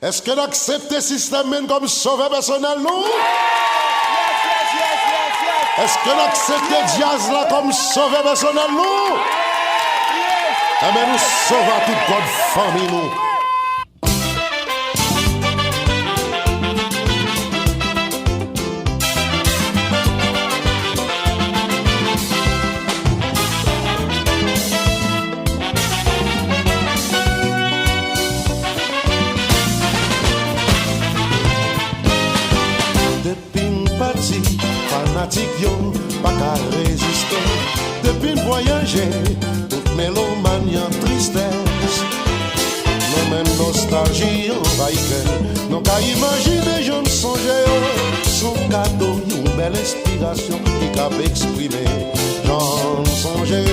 Est-ce que d'accepter le système comme sauveur personnel, non? Est-ce que d'accepter Jazz là comme sauveur personnel, non? Eh bien, nous sauvons toute bonne famille, nous. Fanatique yo, pas qu'à résister. Depuis le voyager, toute mélomanie en tristesse. Nous même nostalgie envahit. Nous qu'à imaginer, je me songeais. Son cadeau, une belle inspiration qui cap exprimer. J'en songeais.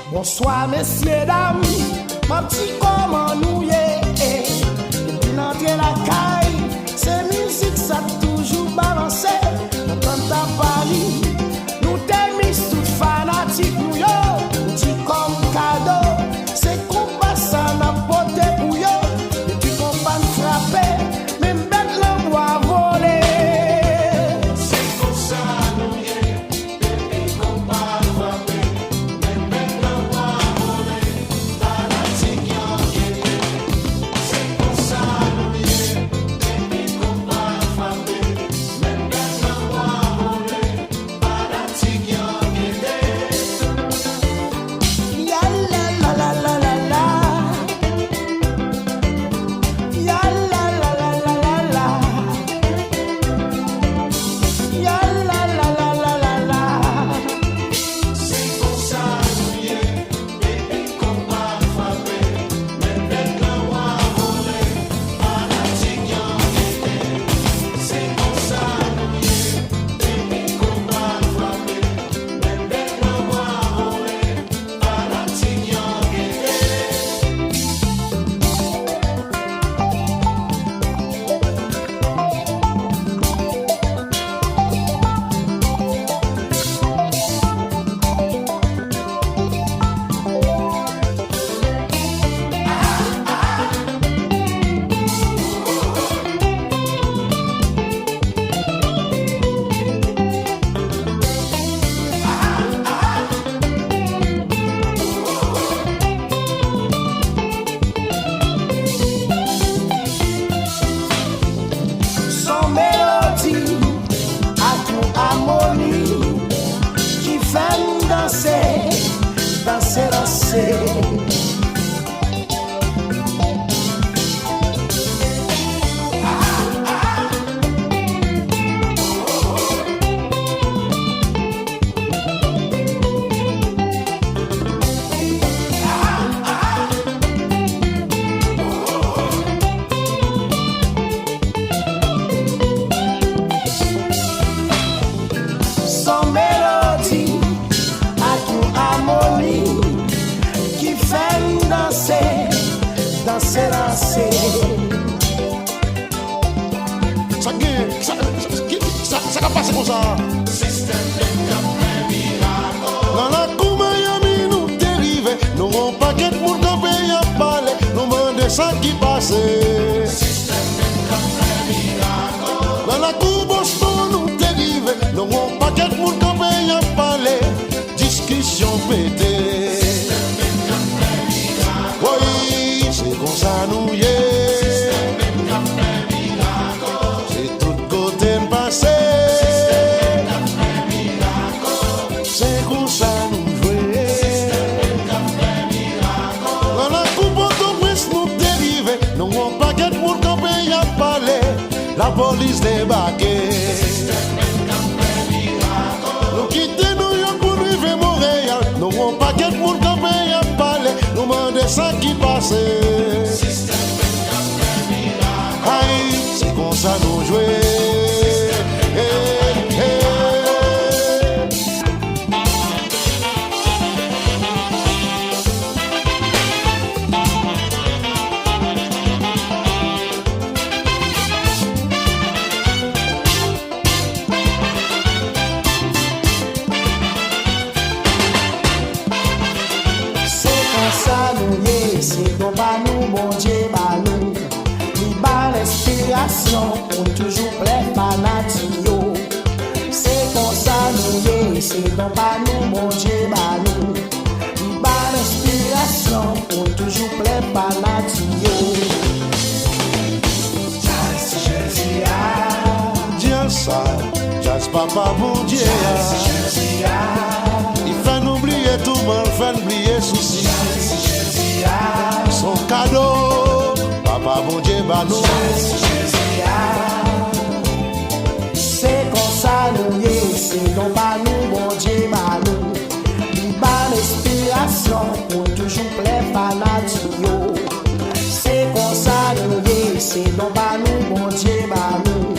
Bonsoir messieurs, dames, ma petite comment nous y est. Depuis l'entrée la caille, ces musiques ça toujours balancé. On tente à Paris, nous t'es mis toutes fanatiques nous yo. Petit comme cadeau, c'est qu'on passe à n'importe pour yo. Et puis qu'on va nous frapper, même bête l'envoie voler. C'est comme ça nous y est, et puis qu'on va frapper. Ça va passer comme ça. Dans la cour Miami, nous dérivons. Nous avons pas de monde qui paye à parler. Nous demandons ça qui passe. Dans la cour Boston, nous dérivons. Nous avons pas de monde qui paye à parler. Discussion pétée. Oui, c'est comme ça nous y est. C'est tout côté de passé. C'est comme ça nous jouer. Dans la coupe, on nous dérive. Non, on la police débarqué. Nous quittons New York pour arriver à Montréal. Nous avons un paquet de monde qui a parlé. Nous demandons ça qui passe. Aïe, c'est comme ça nous jouer. C'est qu'on va nous, bon Dieu, bah nous. Li ba l'inspiration, on toujours plein fanatio. C'est comme ça nous y c'est qu'on va nous, bon Dieu, bah nous. Li ba l'inspiration, on toujours plein fanatio. Jazz, Jersey, Jazz, ça, jazz papa, bon Dieu. Il fait nous oublier tout le monde, fait oublier soucis. Son cadeau, papa bon Dieu bah nous. C'est comme ça nous y c'est donc pas nous bon Dieu bah nous. Li ba l'inspiration pour toujours plein fanatio. C'est comme ça nous y c'est donc pas nous bon Dieu bah nous.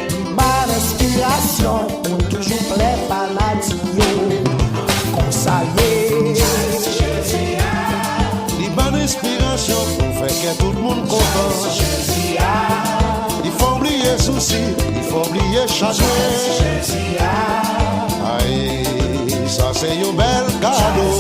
Li ba l'inspiration pour toujours plein fanatio. Comme ça y Inspiration pour faire que tout le monde content. Il faut oublier soucis, il faut oublier chagrin. Aïe, ça c'est un bel cadeau.